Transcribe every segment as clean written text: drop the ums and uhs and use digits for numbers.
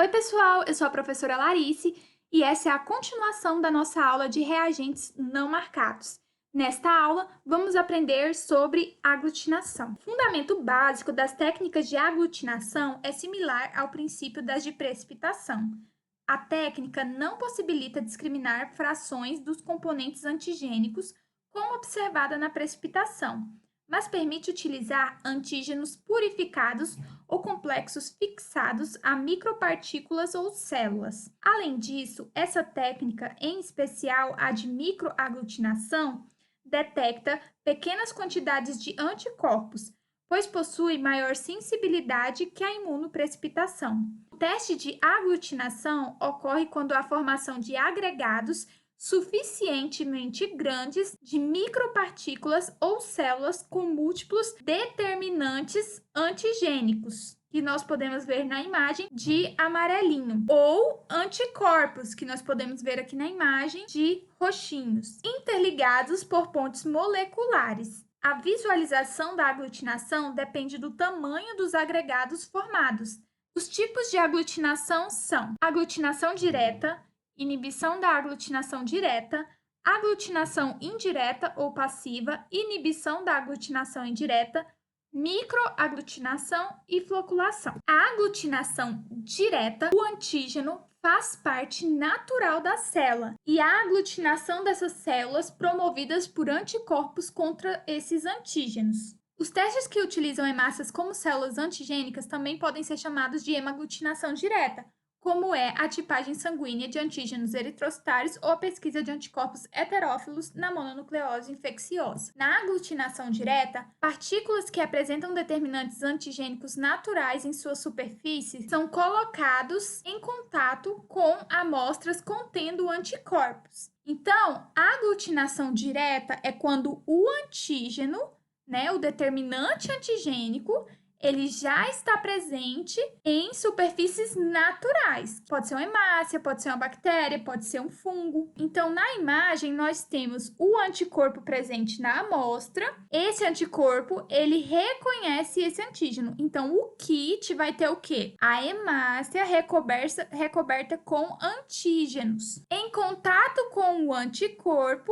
Oi, pessoal! Eu sou a professora Larice e essa é a continuação da nossa aula de reagentes não marcados. Nesta aula, vamos aprender sobre aglutinação. O fundamento básico das técnicas de aglutinação é similar ao princípio das de precipitação. A técnica não possibilita discriminar frações dos componentes antigênicos, como observada na precipitação, mas permite utilizar antígenos purificados ou complexos fixados a micropartículas ou células. Além disso, essa técnica, em especial a de microaglutinação, detecta pequenas quantidades de anticorpos, pois possui maior sensibilidade que a imunoprecipitação. O teste de aglutinação ocorre quando há formação de agregados suficientemente grandes de micropartículas ou células com múltiplos determinantes antigênicos, que nós podemos ver na imagem de amarelinho, ou anticorpos, que nós podemos ver aqui na imagem de roxinhos, interligados por pontes moleculares. A visualização da aglutinação depende do tamanho dos agregados formados. Os tipos de aglutinação são aglutinação direta, inibição da aglutinação direta, aglutinação indireta ou passiva, inibição da aglutinação indireta, microaglutinação e floculação. A aglutinação direta, o antígeno faz parte natural da célula e a aglutinação dessas células promovidas por anticorpos contra esses antígenos. Os testes que utilizam hemácias como células antigênicas também podem ser chamados de hemaglutinação direta, como é a tipagem sanguínea de antígenos eritrocitários ou a pesquisa de anticorpos heterófilos na mononucleose infecciosa. Na aglutinação direta, partículas que apresentam determinantes antigênicos naturais em sua superfície são colocados em contato com amostras contendo anticorpos. Então, a aglutinação direta é quando o antígeno, o determinante antigênico, ele já está presente em superfícies naturais. Pode ser uma hemácia, pode ser uma bactéria, pode ser um fungo. Então, na imagem, nós temos o anticorpo presente na amostra. Esse anticorpo, ele reconhece esse antígeno. Então, o kit vai ter o quê? A hemácia recoberta com antígenos. Em contato com o anticorpo,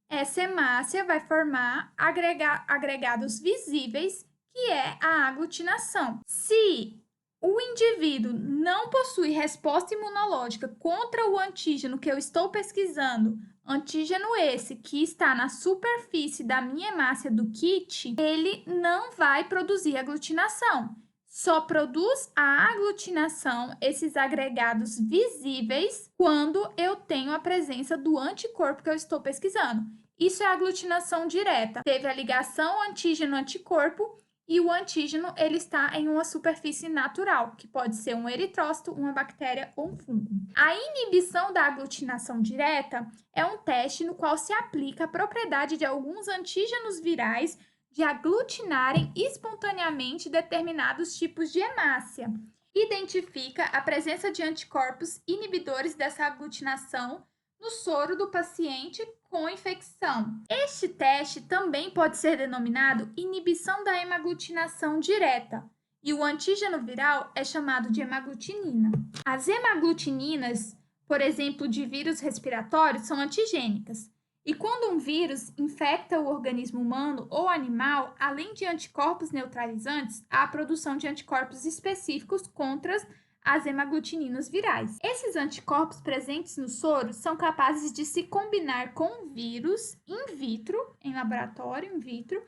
essa hemácia vai formar agregados visíveis, que é a aglutinação. Se o indivíduo não possui resposta imunológica contra o antígeno que eu estou pesquisando, antígeno esse que está na superfície da minha hemácia do kit, ele não vai produzir aglutinação. Só produz a aglutinação, esses agregados visíveis, quando eu tenho a presença do anticorpo que eu estou pesquisando. Isso é aglutinação direta. Teve a ligação antígeno-anticorpo, e o antígeno ele está em uma superfície natural, que pode ser um eritrócito, uma bactéria ou um fungo. A inibição da aglutinação direta é um teste no qual se aplica a propriedade de alguns antígenos virais de aglutinarem espontaneamente determinados tipos de hemácia. Identifica a presença de anticorpos inibidores dessa aglutinação no soro do paciente com infecção. Este teste também pode ser denominado inibição da hemaglutinação direta, e o antígeno viral é chamado de hemaglutinina. As hemaglutininas, por exemplo, de vírus respiratórios, são antigênicas. E quando um vírus infecta o organismo humano ou animal, além de anticorpos neutralizantes, há a produção de anticorpos específicos contra as hemaglutininas virais. Esses anticorpos presentes no soro são capazes de se combinar com o vírus in vitro, em laboratório in vitro,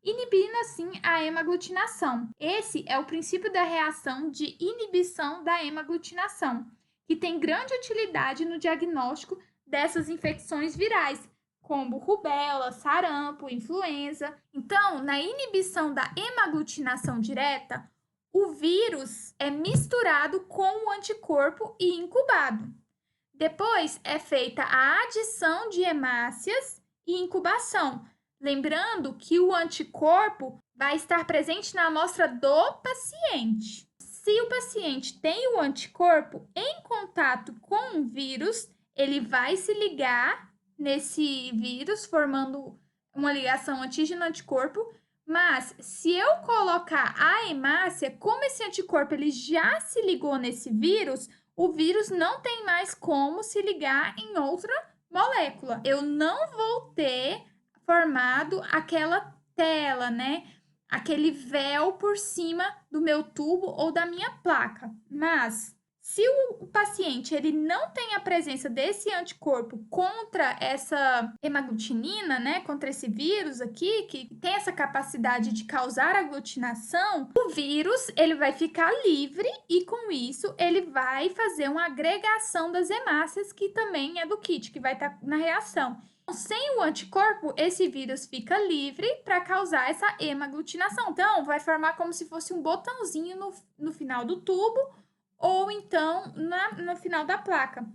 inibindo assim a hemaglutinação. Esse é o princípio da reação de inibição da hemaglutinação, que tem grande utilidade no diagnóstico dessas infecções virais, como rubéola, sarampo, influenza. Então, na inibição da hemaglutinação direta, o vírus é misturado com o anticorpo e incubado. Depois é feita a adição de hemácias e incubação. Lembrando que o anticorpo vai estar presente na amostra do paciente. Se o paciente tem o anticorpo em contato com o vírus, ele vai se ligar nesse vírus, formando uma ligação antígeno-anticorpo. Mas, se eu colocar a hemácia, como esse anticorpo ele já se ligou nesse vírus, o vírus não tem mais como se ligar em outra molécula. Eu não vou ter formado aquela tela, né? Aquele véu por cima do meu tubo ou da minha placa. Mas se o paciente ele não tem a presença desse anticorpo contra essa hemaglutinina, né, contra esse vírus aqui, que tem essa capacidade de causar aglutinação, o vírus ele vai ficar livre e com isso ele vai fazer uma agregação das hemácias, que também é do kit, que vai estar na reação. Sem o anticorpo, esse vírus fica livre para causar essa hemaglutinação. Então, vai formar como se fosse um botãozinho no final do tubo ou então no final da placa.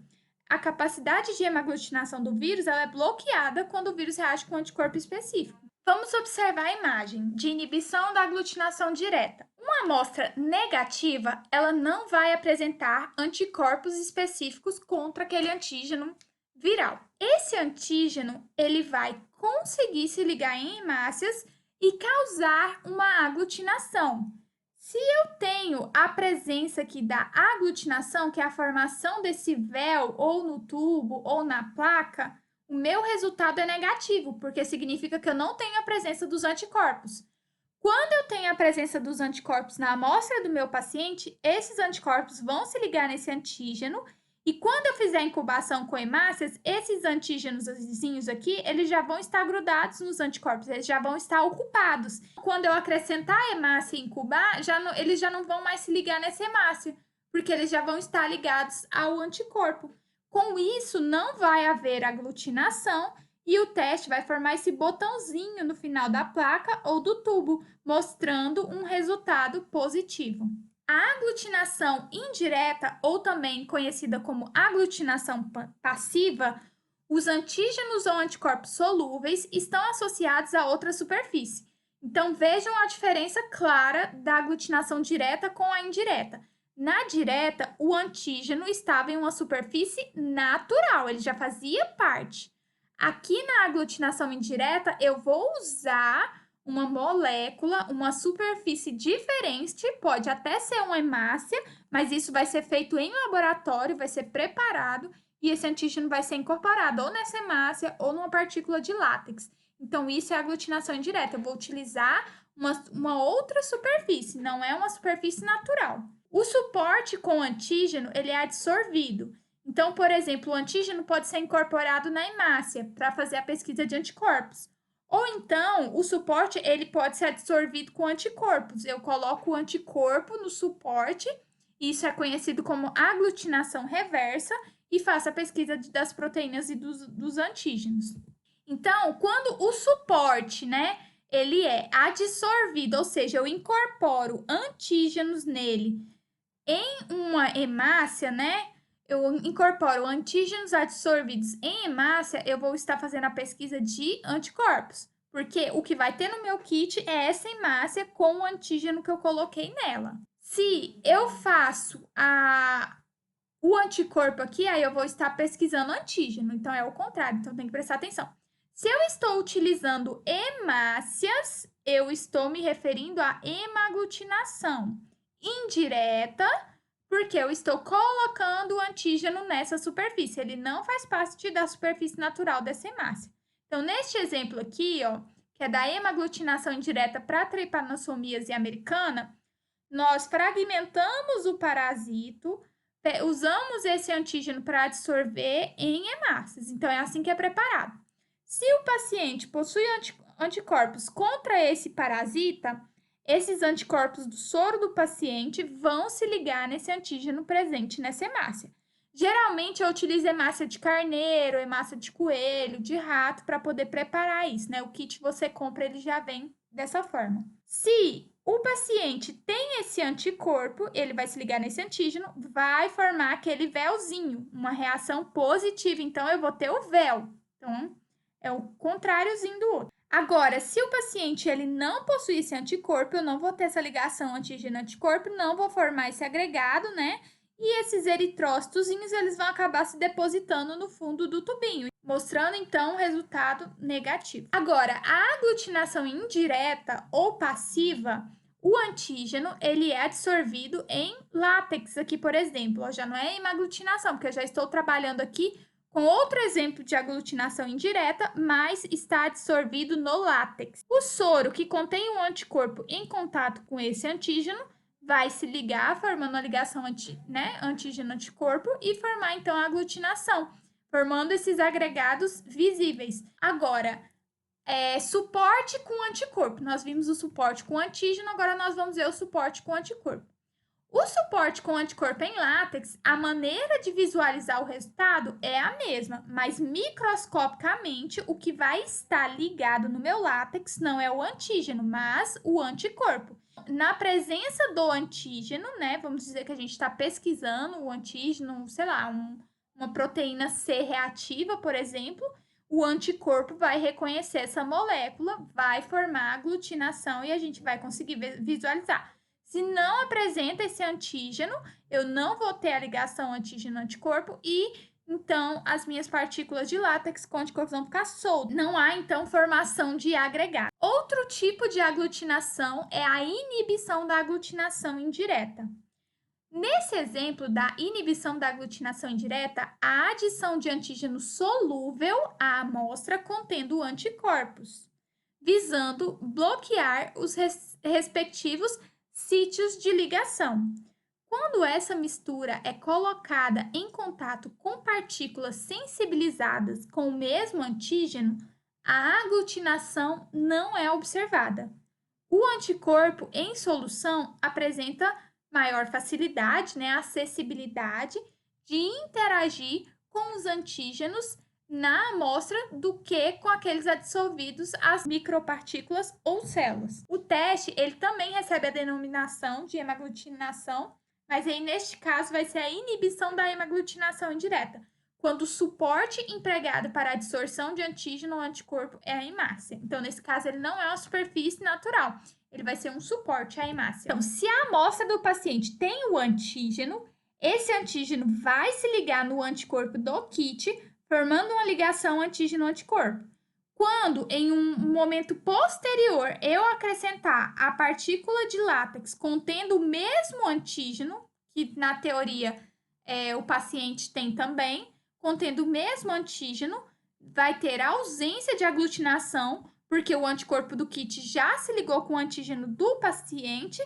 A capacidade de hemaglutinação do vírus ela é bloqueada quando o vírus reage com um anticorpo específico. Vamos observar a imagem de inibição da aglutinação direta. Uma amostra negativa, ela não vai apresentar anticorpos específicos contra aquele antígeno viral. Esse antígeno, ele vai conseguir se ligar em hemácias e causar uma aglutinação. Se eu tenho a presença aqui da aglutinação, que é a formação desse véu ou no tubo ou na placa, o meu resultado é negativo, porque significa que eu não tenho a presença dos anticorpos. Quando eu tenho a presença dos anticorpos na amostra do meu paciente, esses anticorpos vão se ligar nesse antígeno e quando eu fizer a incubação com hemácias, esses antígenos vizinhos aqui, eles já vão estar grudados nos anticorpos, eles já vão estar ocupados. Quando eu acrescentar a hemácia e incubar, eles já não vão mais se ligar nessa hemácia, porque eles já vão estar ligados ao anticorpo. Com isso, não vai haver aglutinação e o teste vai formar esse botãozinho no final da placa ou do tubo, mostrando um resultado positivo. A aglutinação indireta, ou também conhecida como aglutinação passiva, os antígenos ou anticorpos solúveis estão associados a outra superfície. Então, vejam a diferença clara da aglutinação direta com a indireta. Na direta, o antígeno estava em uma superfície natural, ele já fazia parte. Aqui na aglutinação indireta, eu vou usar uma molécula, uma superfície diferente, pode até ser uma hemácia, mas isso vai ser feito em laboratório, vai ser preparado e esse antígeno vai ser incorporado ou nessa hemácia ou numa partícula de látex. Então, isso é aglutinação indireta. Eu vou utilizar uma outra superfície, não é uma superfície natural. O suporte com o antígeno, ele é adsorvido. Então, por exemplo, o antígeno pode ser incorporado na hemácia para fazer a pesquisa de anticorpos. Ou então, o suporte ele pode ser absorvido com anticorpos. Eu coloco o anticorpo no suporte, isso é conhecido como aglutinação reversa, e faço a pesquisa das proteínas e dos antígenos. Então, quando o suporte, né, ele é adsorvido, ou seja, eu incorporo antígenos nele em uma hemácia, né? Eu incorporo antígenos adsorvidos em hemácia, eu vou estar fazendo a pesquisa de anticorpos. Porque o que vai ter no meu kit é essa hemácia com o antígeno que eu coloquei nela. Se eu faço o anticorpo aqui, aí eu vou estar pesquisando antígeno. Então, é o contrário. Então, tem que prestar atenção. Se eu estou utilizando hemácias, eu estou me referindo à hemaglutinação indireta, porque eu estou colocando o antígeno nessa superfície. Ele não faz parte da superfície natural dessa hemácia. Então, neste exemplo aqui, ó, que é da hemaglutinação indireta para trypanossomiase americana, nós fragmentamos o parasito, usamos esse antígeno para absorver em hemácias. Então, é assim que é preparado. Se o paciente possui anticorpos contra esse parasita, esses anticorpos do soro do paciente vão se ligar nesse antígeno presente nessa hemácia. Geralmente, eu utilizo hemácia de carneiro, hemácia de coelho, de rato, para poder preparar isso, né? O kit você compra, ele já vem dessa forma. Se o paciente tem esse anticorpo, ele vai se ligar nesse antígeno, vai formar aquele véuzinho, uma reação positiva. Então, eu vou ter o véu. Então, é o contráriozinho do outro. Agora, se o paciente ele não possui esse anticorpo, eu não vou ter essa ligação antígeno-anticorpo, não vou formar esse agregado, né? E esses eritrócitozinhos, eles vão acabar se depositando no fundo do tubinho, mostrando, então, um resultado negativo. Agora, a aglutinação indireta ou passiva, O antígeno, ele é absorvido em látex aqui, por exemplo, ó, já não é hemaglutinação, porque eu já estou trabalhando aqui com outro exemplo de aglutinação indireta, mas está absorvido no látex. O soro que contém um anticorpo em contato com esse antígeno vai se ligar, formando uma ligação antígeno-anticorpo e formar, então, a aglutinação, formando esses agregados visíveis. Agora, suporte com anticorpo. Nós vimos o suporte com antígeno, agora nós vamos ver o suporte com anticorpo. O suporte com anticorpo em látex, a maneira de visualizar o resultado é a mesma, mas microscopicamente o que vai estar ligado no meu látex não é o antígeno, mas o anticorpo. Na presença do antígeno, né, vamos dizer que a gente está pesquisando o antígeno, sei lá, uma proteína C reativa, por exemplo, o anticorpo vai reconhecer essa molécula, vai formar aglutinação e a gente vai conseguir visualizar. Se não apresenta esse antígeno, eu não vou ter a ligação antígeno-anticorpo e, então, as minhas partículas de látex com anticorpos vão ficar soltas. Não há, então, formação de agregado. Outro tipo de aglutinação é a inibição da aglutinação indireta. Nesse exemplo da inibição da aglutinação indireta, a adição de antígeno solúvel à amostra contendo anticorpos, visando bloquear os respectivos sítios de ligação. Quando essa mistura é colocada em contato com partículas sensibilizadas com o mesmo antígeno, a aglutinação não é observada. O anticorpo em solução apresenta maior facilidade, né, acessibilidade de interagir com os antígenos na amostra do que com aqueles adsorvidos às micropartículas ou células. O teste, ele também recebe a denominação de hemaglutinação, mas aí neste caso vai ser a inibição da hemaglutinação indireta, quando o suporte empregado para a adsorção de antígeno ou anticorpo é a hemácia. Então, nesse caso, ele não é uma superfície natural, ele vai ser um suporte à hemácia. Então, se a amostra do paciente tem o antígeno, esse antígeno vai se ligar no anticorpo do kit, formando uma ligação antígeno-anticorpo. Quando, em um momento posterior, eu acrescentar a partícula de látex contendo o mesmo antígeno, que na teoria o paciente tem também, contendo o mesmo antígeno, vai ter ausência de aglutinação, porque o anticorpo do kit já se ligou com o antígeno do paciente,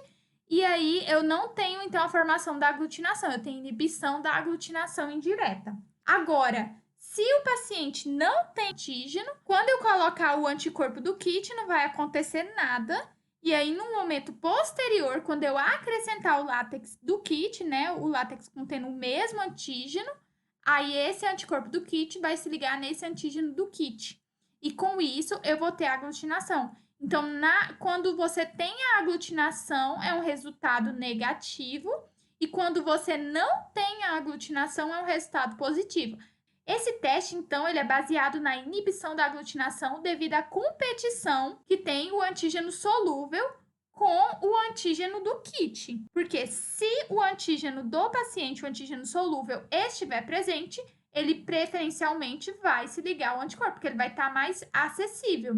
e aí eu não tenho, então, a formação da aglutinação, eu tenho inibição da aglutinação indireta. Agora, se o paciente não tem antígeno, quando eu colocar o anticorpo do kit, não vai acontecer nada. E aí, no momento posterior, quando eu acrescentar o látex do kit, né, o látex contendo o mesmo antígeno, aí esse anticorpo do kit vai se ligar nesse antígeno do kit. E com isso, eu vou ter a aglutinação. Então, quando você tem a aglutinação, é um resultado negativo. E quando você não tem a aglutinação, é um resultado positivo. Esse teste, então, ele é baseado na inibição da aglutinação devido à competição que tem o antígeno solúvel com o antígeno do kit. Porque se o antígeno do paciente, o antígeno solúvel, estiver presente, ele preferencialmente vai se ligar ao anticorpo, porque ele vai estar mais acessível.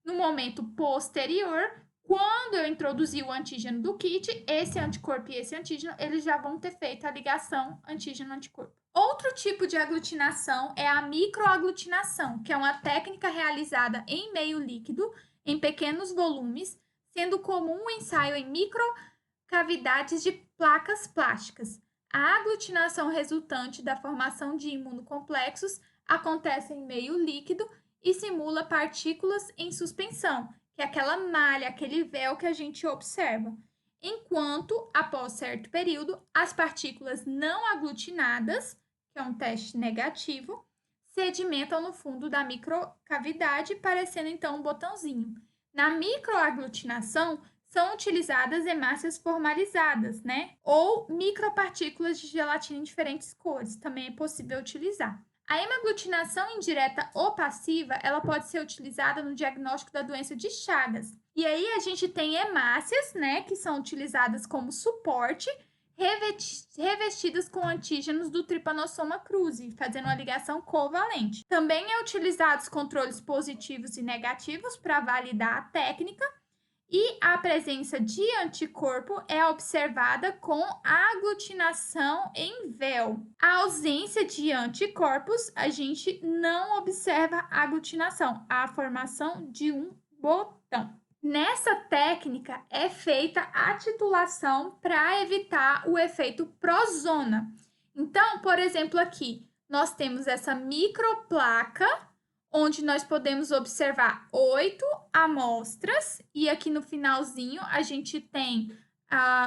No momento posterior, quando eu introduzir o antígeno do kit, esse anticorpo e esse antígeno, eles já vão ter feito a ligação antígeno-anticorpo. Outro tipo de aglutinação é a microaglutinação, que é uma técnica realizada em meio líquido, em pequenos volumes, sendo comum o ensaio em microcavidades de placas plásticas. A aglutinação resultante da formação de imunocomplexos acontece em meio líquido e simula partículas em suspensão, que é aquela malha, aquele véu que a gente observa. Enquanto, após certo período, as partículas não aglutinadas, que é um teste negativo, sedimentam no fundo da microcavidade, parecendo então um botãozinho. Na microaglutinação, são utilizadas hemácias formalizadas, né? Ou micropartículas de gelatina em diferentes cores, também é possível utilizar. A hemaglutinação indireta ou passiva, ela pode ser utilizada no diagnóstico da doença de Chagas. E aí a gente tem hemácias, né, que são utilizadas como suporte, revestidas com antígenos do Trypanosoma cruzi, fazendo uma ligação covalente. Também é utilizados controles positivos e negativos para validar a técnica. E a presença de anticorpo é observada com aglutinação em véu. A ausência de anticorpos, a gente não observa aglutinação, a formação de um botão. Nessa técnica é feita a titulação para evitar o efeito prozona. Então, por exemplo, aqui nós temos essa microplaca, onde nós podemos observar 8 amostras, e aqui no finalzinho a gente tem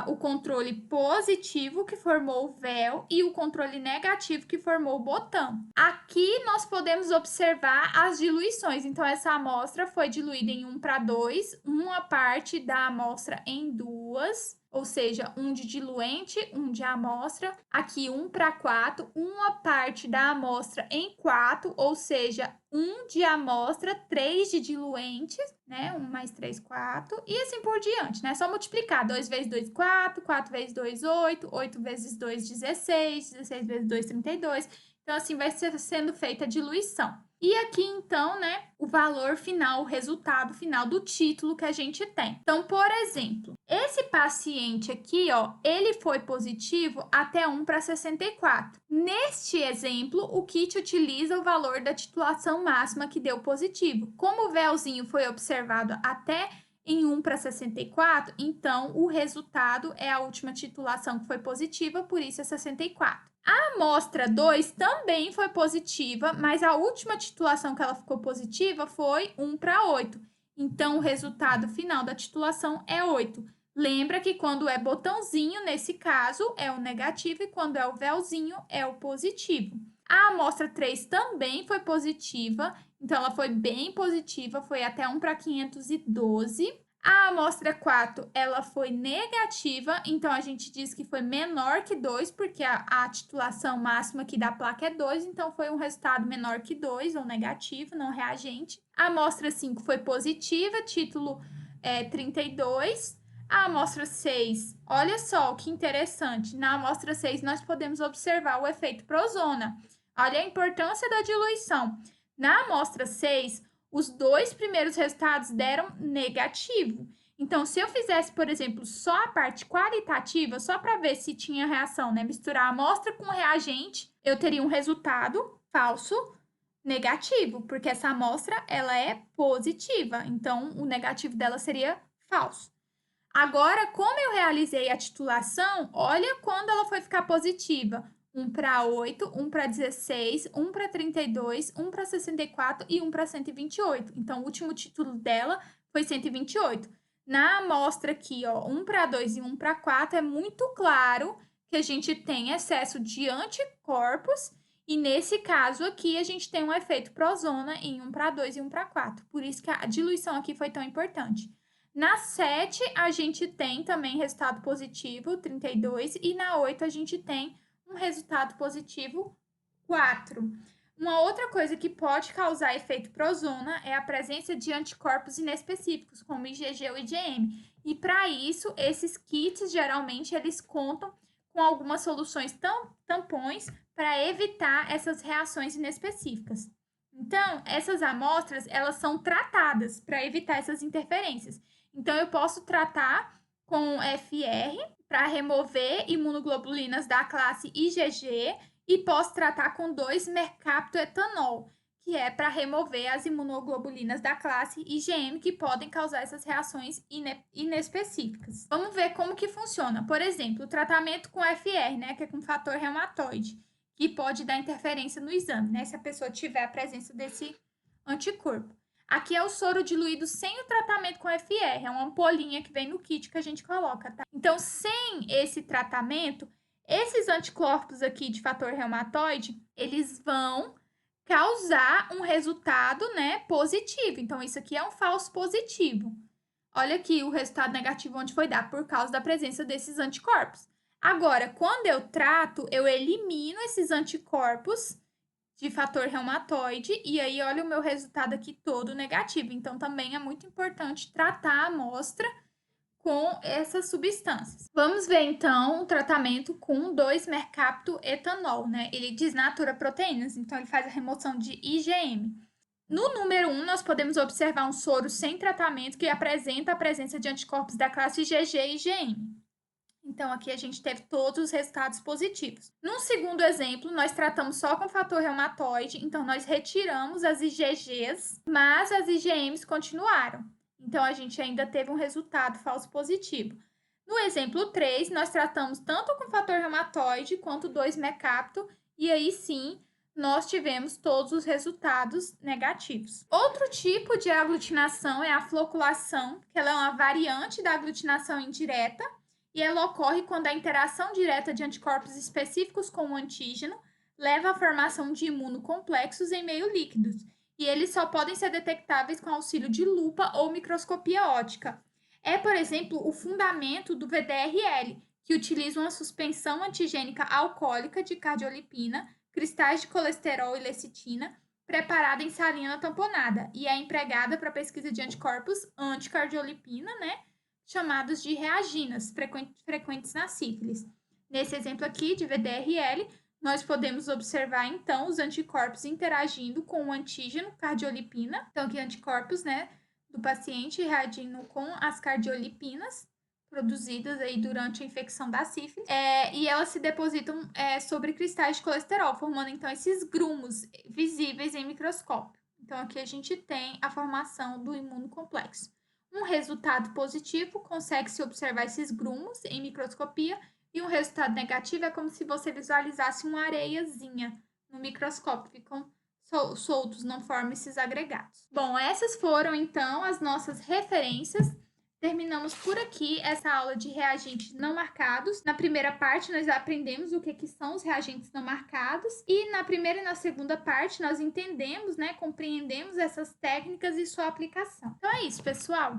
o controle positivo, que formou o véu, e o controle negativo, que formou o botão. Aqui nós podemos observar as diluições. Então, essa amostra foi diluída em 1:2, uma parte da amostra em duas, ou seja, um de diluente, um de amostra. Aqui, 1:4, uma parte da amostra em 4, ou seja, um de amostra, 3 de diluentes, né? 1 mais 3, 4, e assim por diante, né? Só multiplicar. 2 vezes 2, 4, 4 vezes 2, 8, 8 vezes 2, 16, 16 vezes 2, 32. Então, assim, vai sendo feita a diluição. E aqui, então, né, o valor final, o resultado final do título que a gente tem. Então, por exemplo, esse paciente aqui, ó, ele foi positivo até 1:64. Neste exemplo, o kit utiliza o valor da titulação máxima que deu positivo. Como o véuzinho foi observado até em 1:64, então o resultado é a última titulação que foi positiva, por isso é 64. A amostra 2 também foi positiva, mas a última titulação que ela ficou positiva foi 1:8. Então, o resultado final da titulação é 8. Lembra que quando é botãozinho, nesse caso, é o negativo, e quando é o véuzinho, é o positivo. A amostra 3 também foi positiva, então ela foi bem positiva, foi até 1:512. A amostra 4, ela foi negativa, então a gente diz que foi menor que 2, porque a titulação máxima aqui da placa é 2, então foi um resultado menor que 2, ou negativo, não reagente. A amostra 5 foi positiva, título 32. A amostra 6, olha só que interessante, na amostra 6 nós podemos observar o efeito prozona. Olha a importância da diluição. Na amostra 6, os 2 primeiros resultados deram negativo. Então, se eu fizesse, por exemplo, só a parte qualitativa, só para ver se tinha reação, né? Misturar a amostra com o reagente, eu teria um resultado falso negativo, porque essa amostra, ela é positiva. Então, o negativo dela seria falso. Agora, como eu realizei a titulação, olha quando ela foi ficar positiva. 1:8, 1:16, 1:32, 1:64 e 1:128. Então, o último título dela foi 128. Na amostra aqui, ó, 1:2 e 1:4, é muito claro que a gente tem excesso de anticorpos, e nesse caso aqui, a gente tem um efeito prozona em 1:2 e 1:4. Por isso que a diluição aqui foi tão importante. Na 7, a gente tem também resultado positivo, 32, e na 8 a gente tem um resultado positivo, 4. Uma outra coisa que pode causar efeito prozona é a presença de anticorpos inespecíficos, como IgG ou IgM. E para isso, esses kits geralmente eles contam com algumas soluções tampões para evitar essas reações inespecíficas. Então, essas amostras, elas são tratadas para evitar essas interferências. Então, eu posso tratar com FR para remover imunoglobulinas da classe IgG, e posso tratar com 2-mercaptoetanol, que é para remover as imunoglobulinas da classe IgM, que podem causar essas reações inespecíficas. Vamos ver como que funciona. Por exemplo, o tratamento com FR, né, que é com fator reumatoide, que pode dar interferência no exame, né, se a pessoa tiver a presença desse anticorpo. Aqui é o soro diluído sem o tratamento com FR, é uma ampolinha que vem no kit que a gente coloca, tá? Então, sem esse tratamento, esses anticorpos aqui de fator reumatoide, eles vão causar um resultado, né, positivo. Então, isso aqui é um falso positivo. Olha aqui o resultado negativo onde foi dar, por causa da presença desses anticorpos. Agora, quando eu trato, eu elimino esses anticorpos de fator reumatoide, e aí olha o meu resultado aqui todo negativo. Então, também é muito importante tratar a amostra com essas substâncias. Vamos ver, então, o tratamento com 2-mercaptoetanol, né? Ele desnatura proteínas, então ele faz a remoção de IgM. No número 1, nós podemos observar um soro sem tratamento que apresenta a presença de anticorpos da classe IgG e IgM. Então, aqui a gente teve todos os resultados positivos. No segundo exemplo, nós tratamos só com fator reumatoide, então nós retiramos as IgGs, mas as IgMs continuaram. Então, a gente ainda teve um resultado falso positivo. No exemplo 3, nós tratamos tanto com fator reumatoide quanto 2-mecapto, e aí sim, nós tivemos todos os resultados negativos. Outro tipo de aglutinação é a floculação, que ela é uma variante da aglutinação indireta, e ela ocorre quando a interação direta de anticorpos específicos com o antígeno leva à formação de imunocomplexos em meio líquidos, e eles só podem ser detectáveis com auxílio de lupa ou microscopia óptica. É, por exemplo, o fundamento do VDRL, que utiliza uma suspensão antigênica alcoólica de cardiolipina, cristais de colesterol e lecitina, preparada em salina tamponada, e é empregada para pesquisa de anticorpos anticardiolipina, né? Chamados de reaginas, frequentes na sífilis. Nesse exemplo aqui de VDRL, nós podemos observar, então, os anticorpos interagindo com o antígeno cardiolipina, então aqui anticorpos, né, do paciente reagindo com as cardiolipinas produzidas aí durante a infecção da sífilis, e elas se depositam sobre cristais de colesterol, formando, então, esses grumos visíveis em microscópio. Então, aqui a gente tem a formação do imunocomplexo. Um resultado positivo consegue-se observar esses grumos em microscopia, e um resultado negativo é como se você visualizasse uma areiazinha no microscópio, ficam soltos, não formam esses agregados. Bom, essas foram então as nossas referências. Terminamos por aqui essa aula de reagentes não marcados. Na primeira parte, nós aprendemos o que são os reagentes não marcados. E na primeira e na segunda parte, nós entendemos, né, compreendemos essas técnicas e sua aplicação. Então é isso, pessoal!